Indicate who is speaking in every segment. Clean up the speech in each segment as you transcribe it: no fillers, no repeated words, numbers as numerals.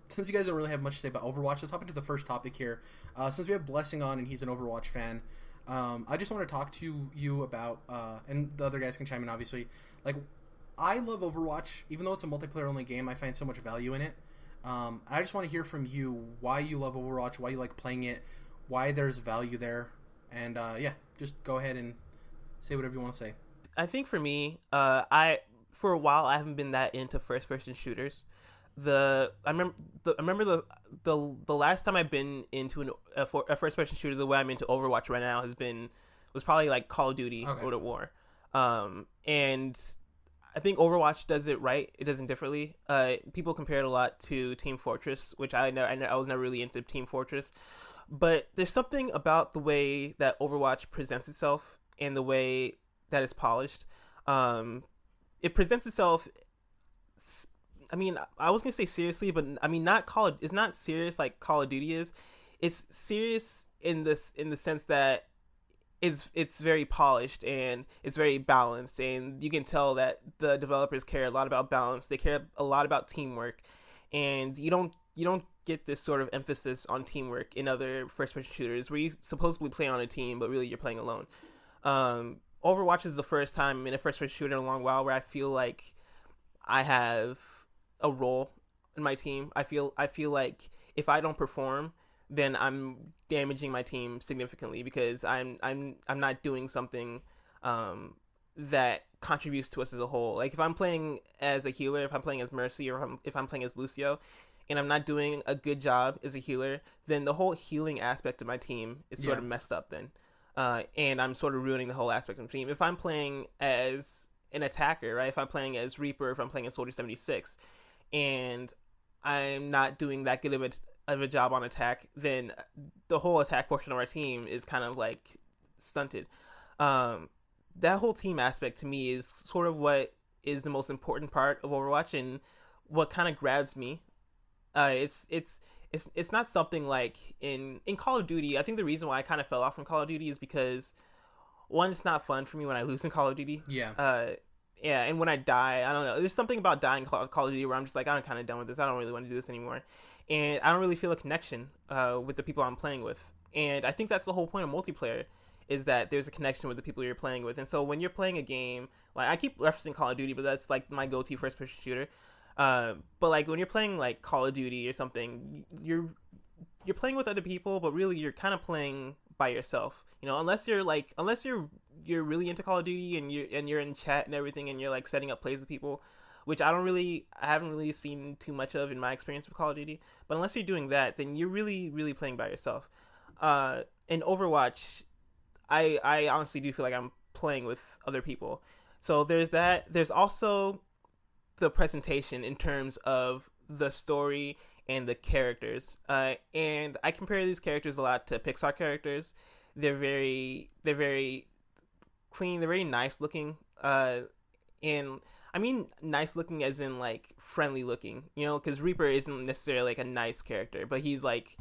Speaker 1: Since you guys don't really have much to say about Overwatch, let's hop into the first topic here. Since we have Blessing on and he's an Overwatch fan, I just want to talk to you about, and the other guys can chime in obviously. Like, I love Overwatch, even though it's a multiplayer only game. I find so much value in it. I just want to hear from you why you love Overwatch, why you like playing it, why there's value there, and yeah, just go ahead and say whatever you want to say.
Speaker 2: I think for me, I for a while I haven't been that into first person shooters. I remember the last time I've been into a first person shooter the way I'm into Overwatch right now was probably like Call of Duty
Speaker 1: Okay.
Speaker 2: World at War, and I think Overwatch does it right. It does it differently. People compare it a lot to Team Fortress, which I was never really into Team Fortress, but there's something about the way that Overwatch presents itself and the way that it's polished. It presents itself. I mean, I was gonna say seriously, but I mean, it's not serious like Call of Duty is. It's serious in the sense that it's very polished and it's very balanced, and you can tell that the developers care a lot about balance. They care a lot about teamwork, and you don't get this sort of emphasis on teamwork in other first person shooters where you supposedly play on a team, but really you're playing alone. Overwatch is the first time in a first person shooter in a long while where I feel like I have a role in my team. I feel like if I don't perform, then I'm damaging my team significantly because I'm not doing something that contributes to us as a whole. Like if I'm playing as a healer, if I'm playing as Mercy, or if I'm playing as Lucio, and I'm not doing a good job as a healer, then the whole healing aspect of my team is sort of messed up then. And I'm sort of ruining the whole aspect of the team. If I'm playing as an attacker, right? If I'm playing as Reaper, if I'm playing as Soldier 76, and I'm not doing that good of a job on attack, then the whole attack portion of our team is kind of like stunted. That whole team aspect to me is sort of what is the most important part of Overwatch and what kind of grabs me. It's not something like in Call of Duty. I think the reason why I kind of fell off from Call of Duty is because one, it's not fun for me when I lose in Call of Duty.
Speaker 1: Yeah.
Speaker 2: Yeah, and when I die, I don't know. There's something about dying in Call of Duty where I'm just like, I'm kind of done with this. I don't really want to do this anymore, and I don't really feel a connection with the people I'm playing with. And I think that's the whole point of multiplayer, is that there's a connection with the people you're playing with. And so when you're playing a game, like I keep referencing Call of Duty, but that's like my go-to first-person shooter. But like when you're playing like Call of Duty or something, you're playing with other people, but really you're kind of playing by yourself. You know, unless you're really into Call of Duty and you're in chat and everything and you're like setting up plays with people, which I haven't really seen too much of in my experience with Call of Duty. But unless you're doing that, then you're really playing by yourself. In Overwatch, I honestly do feel like I'm playing with other people. So there's that. There's also the presentation in terms of the story and the characters. And I compare these characters a lot to Pixar characters. They're very clean. They're very nice looking. And I mean nice looking as in like friendly looking. You know, because Reaper isn't necessarily like a nice character, but he's like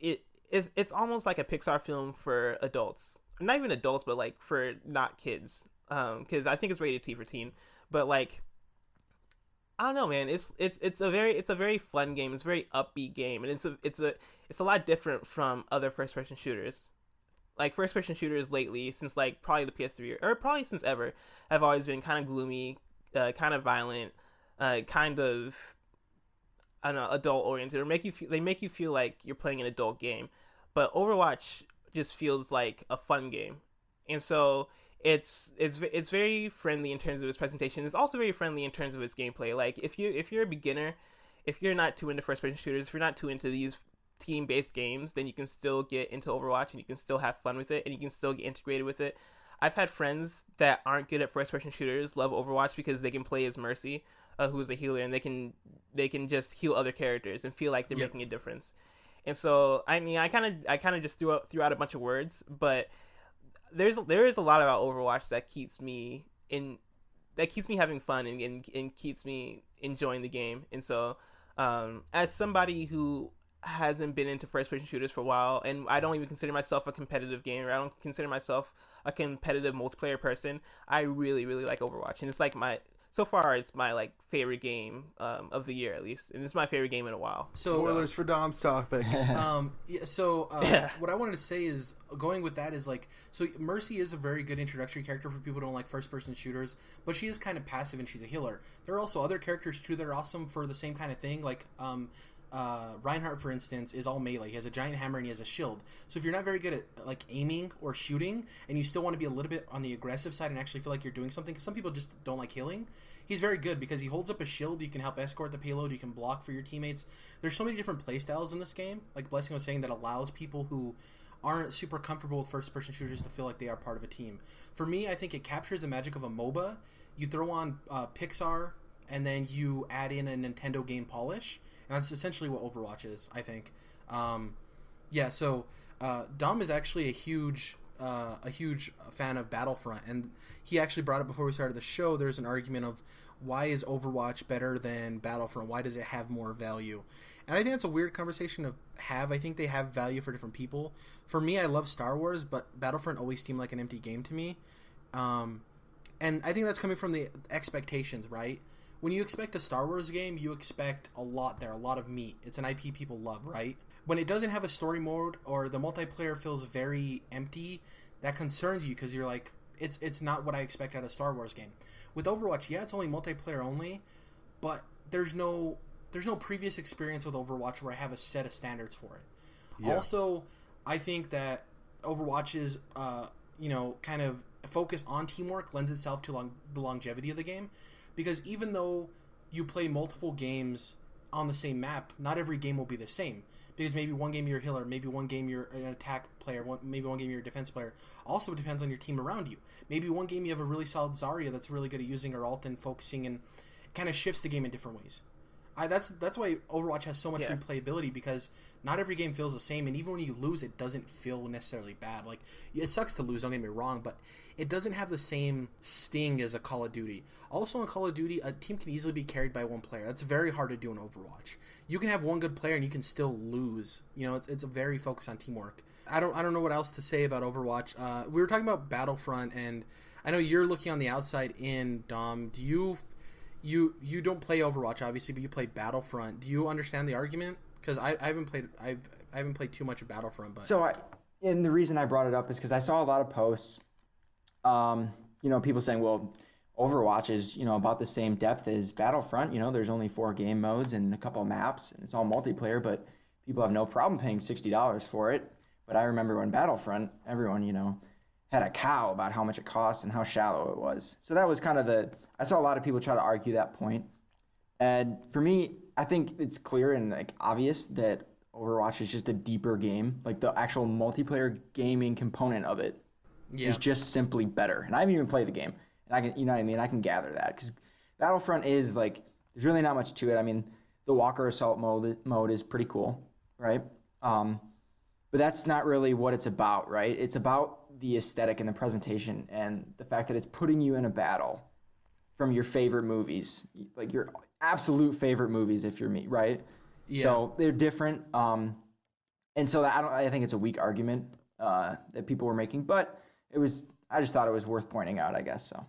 Speaker 2: it's almost like a Pixar film for adults. Not even adults, but like for not kids. Because I think it's rated T for teen. But like I don't know, man. It's a very fun game. It's a very upbeat game, and it's a lot different from other first person shooters. Like first person shooters lately, since like probably the PS3 or probably since ever, have always been kind of gloomy, kind of violent, kind of I don't know, adult oriented, or they make you feel like you're playing an adult game. But Overwatch just feels like a fun game, and so it's very friendly in terms of its presentation. It's also very friendly in terms of its gameplay. Like if you're a beginner, if you're not too into first person shooters, if you're not too into these team based games, then you can still get into Overwatch and you can still have fun with it and you can still get integrated with it. I've had friends that aren't good at first person shooters love Overwatch because they can play as Mercy, who's a healer, and they can just heal other characters and feel like they're
Speaker 1: Yep.
Speaker 2: making a difference. And so I mean I kind of just threw out a bunch of words, but there is a lot about Overwatch that keeps me having fun and keeps me enjoying the game. And so as somebody who hasn't been into first person shooters for a while, and I don't even consider myself a competitive gamer, I don't consider myself a competitive multiplayer person, I really like Overwatch, and it's like so far it's my like favorite game of the year at least, and it's my favorite game in a while.
Speaker 1: So
Speaker 3: Spoilers for Dom's topic.
Speaker 1: What I wanted to say is going with that is like, so Mercy is a very good introductory character for people who don't like first person shooters, but she is kind of passive and she's a healer. There are also other characters too that are awesome for the same kind of thing, like Reinhardt, for instance, is all melee. He has a giant hammer and he has a shield. So if you're not very good at like aiming or shooting, and you still want to be a little bit on the aggressive side and actually feel like you're doing something, because some people just don't like healing, he's very good because he holds up a shield. You can help escort the payload. You can block for your teammates. There's so many different playstyles in this game, like Blessing was saying, that allows people who aren't super comfortable with first-person shooters to feel like they are part of a team. For me, I think it captures the magic of a MOBA. You throw on Pixar, and then you add in a Nintendo game polish. And that's essentially what Overwatch is, I think. So Dom is actually a huge fan of Battlefront, and he actually brought up before we started the show. There's an argument of why is Overwatch better than Battlefront? Why does it have more value? And I think that's a weird conversation to have. I think they have value for different people. For me, I love Star Wars, but Battlefront always seemed like an empty game to me. And I think that's coming from the expectations, right? When you expect a Star Wars game, you expect a lot there, a lot of meat. It's an IP people love, right? When it doesn't have a story mode or the multiplayer feels very empty, that concerns you because you're like, it's not what I expect out of a Star Wars game. With Overwatch, yeah, it's only multiplayer only, but there's no previous experience with Overwatch where I have a set of standards for it. Yeah. Also, I think that Overwatch's kind of focus on teamwork lends itself to the longevity of the game. Because even though you play multiple games on the same map, not every game will be the same. Because maybe one game you're a healer, maybe one game you're an attack player, maybe one game you're a defense player. Also, it depends on your team around you. Maybe one game you have a really solid Zarya that's really good at using her ult and focusing, and it kind of shifts the game in different ways. That's why Overwatch has so much replayability, because not every game feels the same, and even when you lose, it doesn't feel necessarily bad. Like, it sucks to lose, don't get me wrong, but it doesn't have the same sting as a Call of Duty. Also, in Call of Duty, a team can easily be carried by one player. That's very hard to do in Overwatch. You can have one good player and you can still lose. It's a very focused on teamwork. I don't know what else to say about Overwatch. We were talking about Battlefront, and I know you're looking on the outside in, Dom. Do you don't play Overwatch, obviously, but you play Battlefront. Do you understand the argument? Because I haven't played too much of Battlefront. But
Speaker 4: and the reason I brought it up is because I saw a lot of posts, people saying, well, Overwatch is about the same depth as Battlefront. There's only 4 game modes and a couple of maps, and it's all multiplayer, but people have no problem paying $60 for it. But I remember when Battlefront, everyone had a cow about how much it cost and how shallow it was. So that was kind of I saw a lot of people try to argue that point. And for me, I think it's clear and obvious that Overwatch is just a deeper game. Like, the actual multiplayer gaming component of it is just simply better. And I haven't even played the game. And I can, I can gather that. Because Battlefront is there's really not much to it. I mean, the Walker Assault mode is pretty cool, right? But that's not really what it's about, right? It's about the aesthetic and the presentation and the fact that it's putting you in a battle from your favorite movies, like your absolute favorite movies, if you're me, right? Yeah. So they're different, and so I think it's a weak argument that people were making, but I just thought it was worth pointing out, I guess. So